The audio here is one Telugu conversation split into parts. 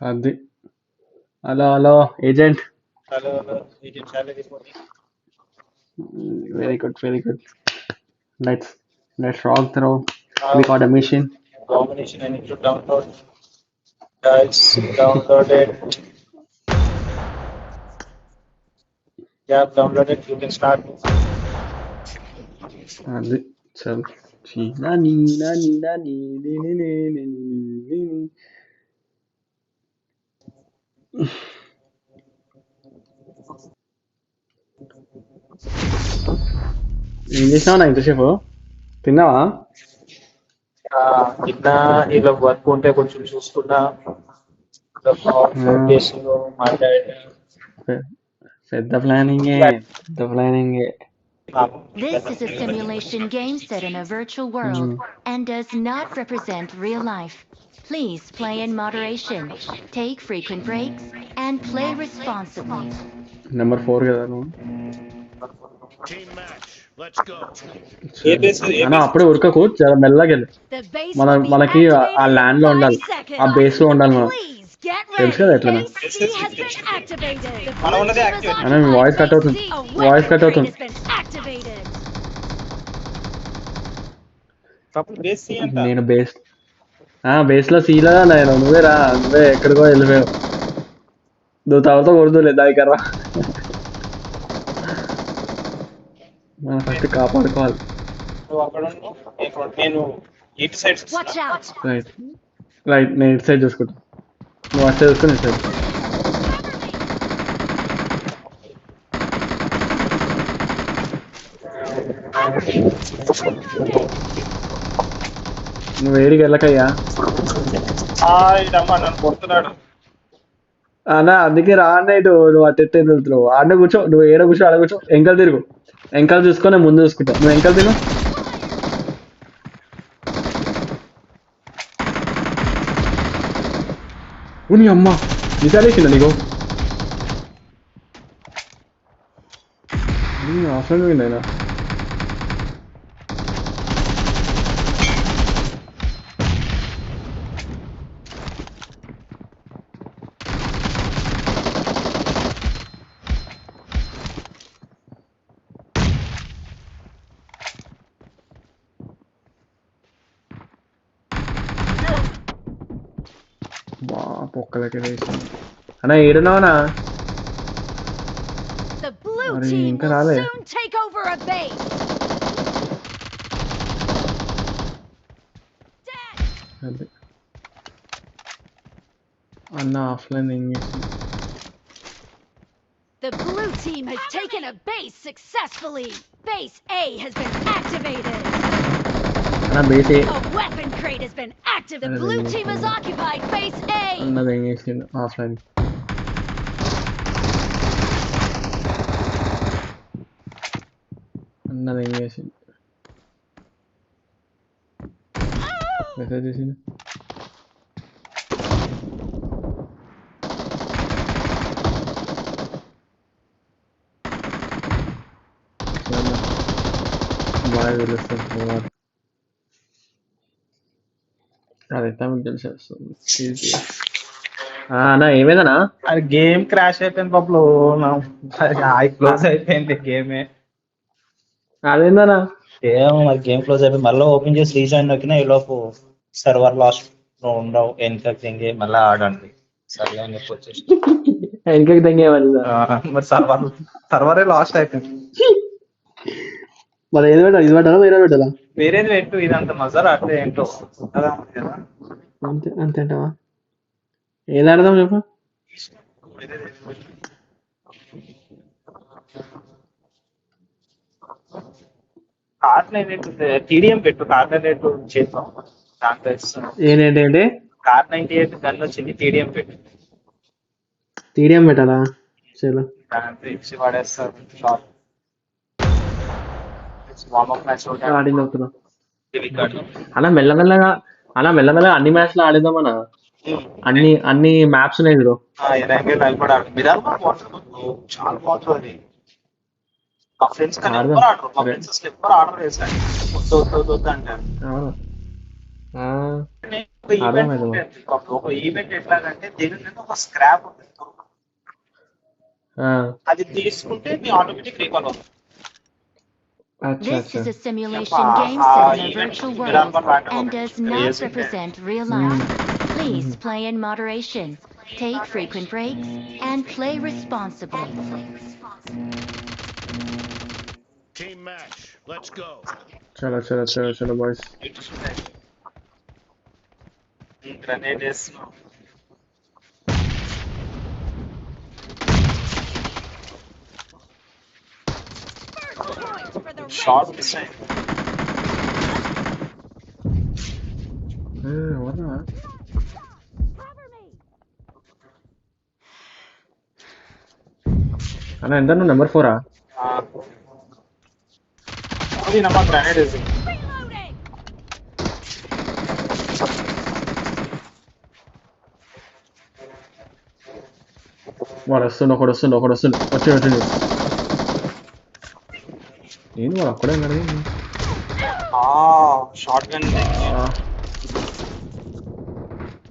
అది. Hello hello agent. Hello, hello. Agent Shailesh reporting. Very good very good. Let's let's rock throw. Now, we got a mission. combination I need to download. Guys, downloaded. Yeah, downloaded. You can start. అది చల్. నాని నాని నాని నీ నీ నీ నీ నీ నీ. ఏం చేసినావు నా ఇంతసేపు? తిన్నావా? నిన్న ఇలా వర్క్ ఉంటే కొంచెం చూసుకున్నా. ఫోన్ చేసి మాట్లాడినా. పెద్ద ప్లానింగే పెద్ద ప్లానింగే. This is a simulation game set in a virtual world and does not represent real life. Please play in moderation, take frequent breaks, and play responsibly. Number 4 కదా నువ్వు? Team match. Let's go. అన్నా అప్పుడే ఉరకకు, చాలా మెల్లగా వెళ్ళు. మనకి ఆ ల్యాండ్ లో ఉండాలి, ఆ బేస్ లో ఉండాలి మనం. తెలుసు కదా ఎట్లా? అన్నా మీ వాయిస్ కట్ అవుతుంది, వాయిస్ కట్ అవుతుంది. నేను బేస్ లో సీలా నేను. నువ్వే రా, నువ్వే ఎక్కడికో వెళ్ళిపోయావు. నువ్వు తర్వాత కొడుతులే దాని కర్రా. మనం ఫస్ట్ కాపాడుకోవాలి. రైట్ రైట్, నేను ఇటు సైడ్ చూసుకుంటా, నువ్వు అటు సైడ్ చూసుకుని ఇటు సైడ్. నువ్వు ఏడికి వెళ్ళకయ్యా నన్ను కొడుతున్నాడు. అన్నా. అందుకే రా అన్న, ఇటు నువ్వు అటు ఎట్టు వెళ్తున్నావు. ఆడ కూర్చో, నువ్వు ఏడ కూర్చో, ఆడ కూర్చో. ఎంకలు తిరుగు, ఎంకలు చూసుకొని ముందు చూసుకుంటా. నువ్వు ఎంకలు తిరుగు. నీ అమ్మ నిసాలేసిందా నీకు? అసలు అయినా పొక్కలకి వేసి. అన్నా ఏడున్నావనా? మరి ఇంకా రాలే. అన్న ఆఫ్లైన్ ఏం చేసింది? The blue team has taken a base successfully. Base A has been activated. అన్న base A. A weapon crate has been active. The blue team has occupied base A. అన్నది ఏం చేసింది ఆఫ్లైన్? అన్నది ఏం చేసింది? మెసేజ్ చేసింది. బాగా తెలుస్తుంది, అదైతే మీకు తెలిసేస్తుంది. అన్నా ఏమైందనా? అది గేమ్ క్రాష్ అయిపోయింది పప్పులు. క్లోజ్ అయిపోయింది గేమే. అదేందనా? ఏమో మరి గేమ్ క్లోజ్ అయిపోయింది. మళ్ళీ ఓపెన్ చేసి రీజాయిన్ నొక్కినా ఈ లోపు సర్వర్ లాస్ట్ ఉండవు. వెనక తింగి మళ్ళీ ఆడండి. సర్లే అని చెప్పి వచ్చేసి వెనకకి తెంగేవాళ్ళు మరి సర్వరే లాస్ట్ అయిపోయింది. మరి ఏది పెట్టాలి? ఇది పెట్టాలా వేరే పెట్టాలా? వేరేది పెట్టు, ఇదంత మజారు అట్లే ఏంటో కదా. అంతే అంతేంటవా? ఏది ఆడదాం చెప్పు. టీడీఎం పెట్టు, కార్నెట్ చేద్దాం. ఏంటి కార్ 98 గన్ వచ్చింది, టీడీఎం పెట్టు. టీడీఎం పెట్టాలా? చలో ఇచ్చి పడేస్తారు. షాప్ వార్మప్ మ్యాచ్ ఆడింది అవుతున్నా అలా మెల్లమెల్లగా, అలా మెల్లమెల్లగా అన్ని మ్యాచ్లు ఆడేద్దామన్నా. అన్ని మ్యాప్స్ ఉన్నాయి చూడు. చాలా బాగుంటుంది. మా ఫ్రెండ్స్ కానీ ఎవరు ఆడరు. మా ఫ్రెండ్స్ అసలు ఎవరు ఆర్డర్ చేశారు. వద్దు వద్దు వద్దు అంటారు. ఒక ఈవెంట్ అర్థమైంది ఉంటుంది పాపం. ఒక ఈవెంట్ ఎట్లాగంటే దీని మీద ఒక స్క్రాప్ ఉంటుంది, అది తీసుకుంటే మీ ఆటోమేటిక్ రీకాల్ అవుతుంది. అచ్చా This అచ్చా is a simulation game set in a virtual world and does not represent real life. Please play in moderation, take frequent breaks, and play responsibly. Team match. Let's go. చలో చలో చలో చలో బాయ్స్. గ్రనేడ్ వేస్తున్నాం. షార్ట్ మిస్ అయింది. ఎవరా అన్న ఎంత నువ్వు నెంబర్ 4 అది నమ్మ గ్రనేడ్ వేసింది. వాడు వస్తుండు, ఒకడు వస్తుండు వచ్చిండు. నేను వాడు అక్కడే ఉన్నాడు. షార్ట్ గన్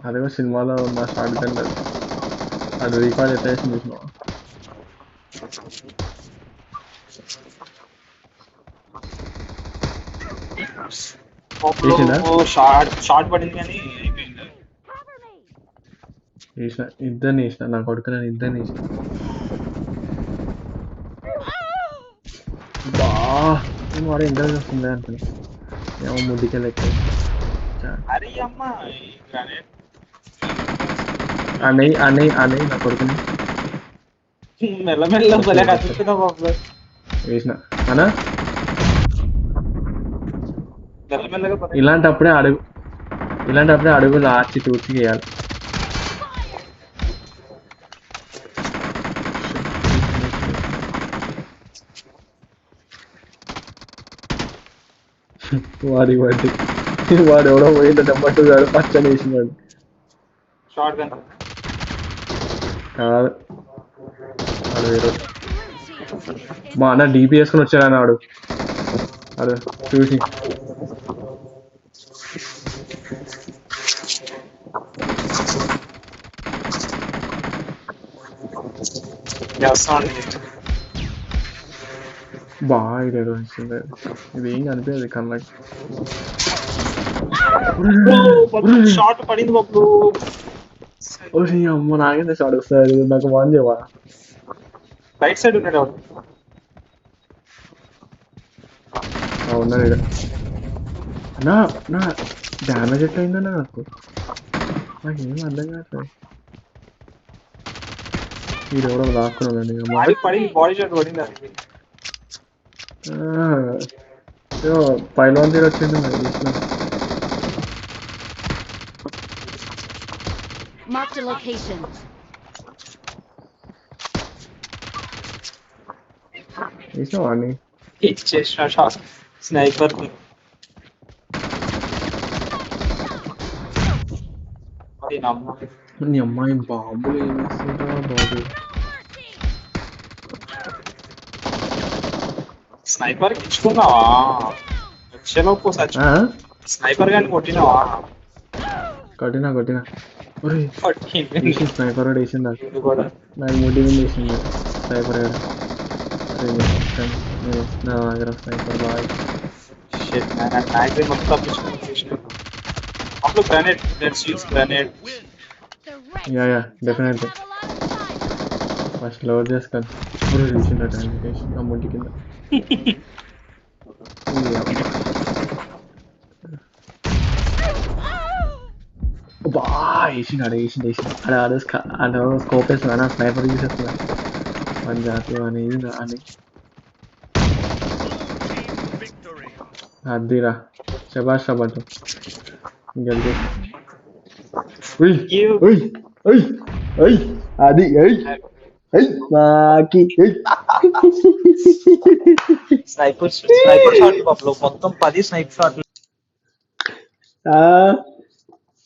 అదేమో సినిమాలో ఉన్న షార్ట్ గన్ అది రీకాల్ ఎట్లా వేసి చూసినావా? షార్ట్ పడింది కానీ వేసిన ఇద్దరిని వేసిన, నా కొడుకు నేను ఇద్దరిని వేసిన. బా నేను వాడు ఇంటర్వ్యూ వస్తుంది అనుకున్నా, ఏమో ముద్దుకెళ్ళి ఎక్కాను. అన్నయ్య నా కొడుకుని మెల్లమెల్ల వేసిన అనా. ఇలాంటప్పుడే అడుగులు ఆర్చి తూర్చి చేయాలి. వాడు ఎవడో పోయిందో నెంబర్ వాడు పచ్చని వేసినాడు. కాదు వాడు వేరే మా అన్న డీపీ వేసుకుని వచ్చాడు వాడు. అదే చూసి బాగా ఇదేదో వచ్చింది. ఇది ఏం కనిపించదు కళ్ళకి. షార్ట్ పడింది బాబు. అమ్మ నాకేంటే షార్ట్ వస్తుంది, నాకు వాన్ చేయవా? రైట్ సైడ్ ఉన్నాడు ఉన్నాడు. నా డ్యామేజ్ ఎట్లయిందో నాకేం అర్థం కావట్లేదు. వీడు ఎవడో లాక్కున్నాడండి. పైలోన్ తీరు వచ్చింది మరి. Marked a location. వేసినావాడిని ఇచ్చేసిన షాట్ స్నైపర్. నీ అమ్మాయి బాబులు ఏం చేస్తుంటా బాబు. స్నైపర్ ఇచ్చుకున్నావా? వచ్చేలోపు స్నైపర్ గాని కొట్టినావా? కొట్టినా స్నైపర్ వేసింది నాకు ముడ్డి మీద వేసింది స్నైపర్ గారు. నా దగ్గర స్నైపర్ బాగా డెఫినెట్లీ ఫస్ట్ లోడ్ చేసుకోండి. ఇప్పుడు చూసిండట నా ముడ్డి కింద. వేసినాడు ఆడ స్కోప్ వేస్తున్నా, స్నైపర్ తీసేస్తున్నా మన జాతి అని అదిరా. శబాష్ శబాష్ గెలిచి అది స్నైపర్ షాట్ మొత్తం 10 స్నైపర్ షాట్లు.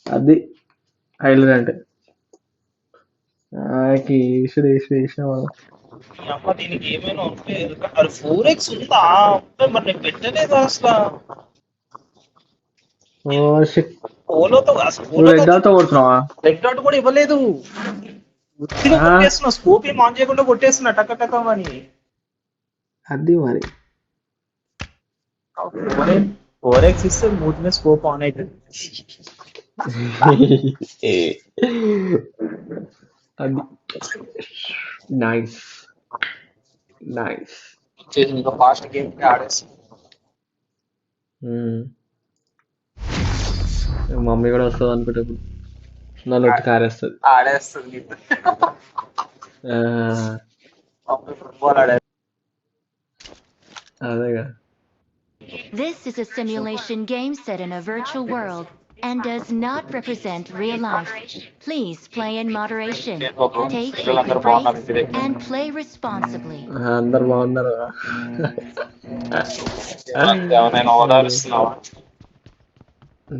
అది హైలైట్ అంటే వేసిన అమ్మ దీనికి ఏమైనా ఉంటే 4x ఉందా? మరి నేను పెట్టలేదు అసలు. పోలోతో నువ్వు రెడ్ డాట్ తో కొడుతున్నావా? రెడ్ డాట్ కూడా ఇవ్వలేదు, ఉత్తిగా ఆ. కొట్టేస్తున్నా, స్కోప్ ఏం ఆన్ చేయకుండా కొట్టేస్తున్నా టక్క టక్క అని. అది మరి 4x ఇస్తే మూడు మీద స్కోప్ ఆన్ అవుతుంది. అది నైస్ నైస్. ఇంకా ఫాస్ట్ గేమ్ ఆడేస్తాం. మమ్మీ కూడా వస్తుంది అనుకుంటే ఇప్పుడు నన్ను ఒట్టి కారేస్తుంది. ఆడేస్తుంది ఫుట్బాల్ ఆడే. అదేగా. This is a simulation game set in a virtual world and does not represent real life. Please play in moderation, take frequent breaks, and play responsibly. అందరు బాగున్నారు. నేను ఓదారుస్తున్నావా?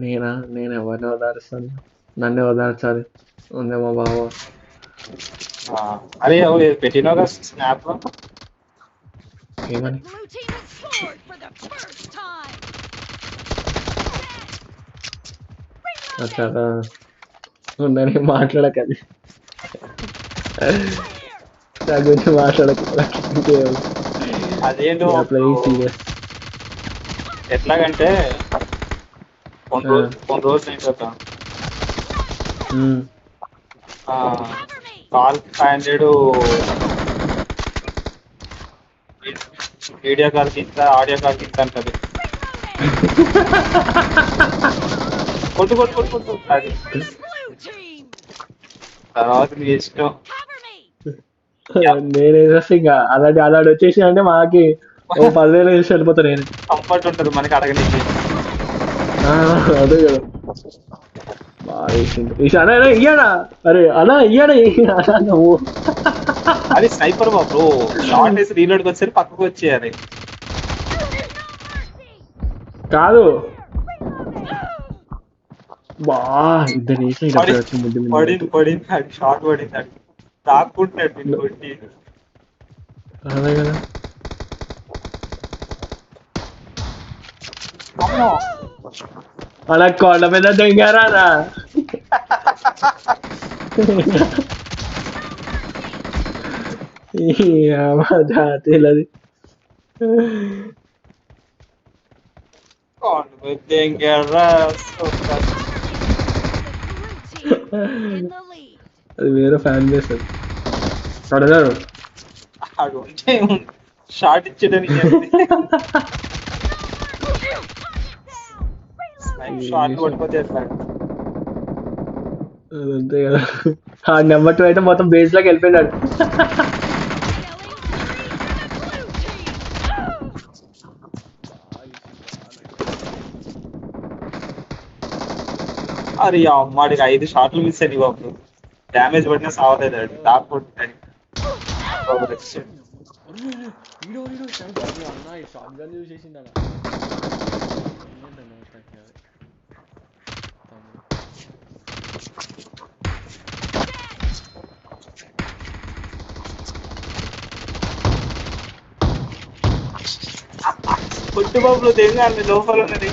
నేను ఎవరిని ఓదారుస్తాను? నన్ను ఓదార్చాలి ఉందే మా బావ. అరే పెట్టినావు కదా స్నాప్. ఏమని? Blue team has scored for the first time. అట్లా ఉందని మాట్లాడకండి, దాని గురించి మాట్లాడకండి. అదేంటో సీరియస్. ఎట్లాగంటే కొన్ని రోజులు ఏంటో కాల్ 500 వీడియో కాల్ కి ఇంత, ఆడియో కాల్ కి ఇంత అంటది. కొట్టు కొట్టు కొట్టు కొట్టు అది Blue team, తర్వాత మీ ఇష్టం. cover me. నేను ఇంకా అలాంటి వచ్చేసి అంటే మాకి ఓ 10,000 వేసి వెళ్ళిపోతా నేను. కంఫర్ట్ ఉంటుంది మనకి అడగనికి. అదే కదా బాగా వేసింది. అన్నా ఇయ్యాడా? అరే అలా ఇయ్యాడా? అలా నువ్వు అది స్నైపర్ బాబు, షార్ట్ వేసి రీలోడ్కి వచ్చేసరి పక్కకు వచ్చేయాలి. కాదు బా ఇద్దరు వేసి వచ్చి ముద్దు మీద పడింది పడింది అది షార్ట్ పడింది, అది తాక్కుంటున్నాడు నిన్ను కొట్టి. అదే కదా. అమ్మో అలా కొండ మీద దెంగారా జాతీలది. In the lead. అది వేరే ఫ్యాన్ బేస్. అది అడగారు షార్ట్ ఇచ్చేయడానికి షార్ట్ కొట్టుకోతే అదంతే కదా. ఆ నెంబర్ 2 అయితే మొత్తం బేస్ లోకి వెళ్ళిపోయినాడు. అరే అమ్మాడికి 5 షాట్లు మిస్ అయ్యి బాబు, డ్యామేజ్ పడినా సావలేదు, తాక్కుంటాడు. కొట్టు బాబులో దేని లోపల ఉన్నది.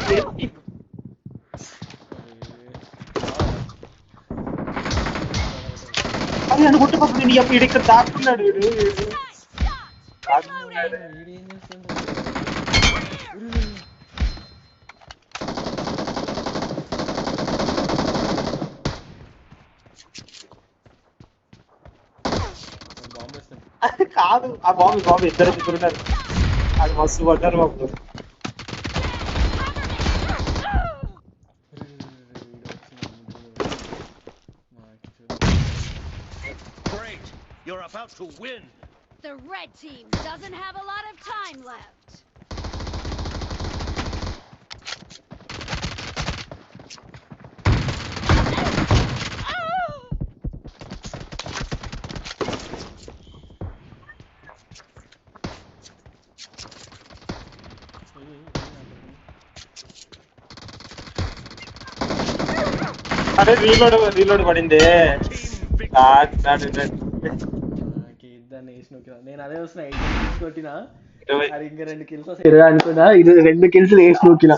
అది నన్ను కొట్టు బాబు, నేను వీడు ఇక్కడ దాక్కున్నాడు. వీడు అది కాదు, ఆ బాబు ఇద్దరు ముగ్గురున్నారు, అది మస్తు పడ్డారు బాబు. Great. You're about to win. The red team doesn't have a lot of time left. అరే రీలోడ్ పడింది. నేను అదే వస్తున్నా 8 kills కొట్టినా, అది ఇంకా 2 kills అనుకున్నా, ఇది 2 kills వేసి నూకినా.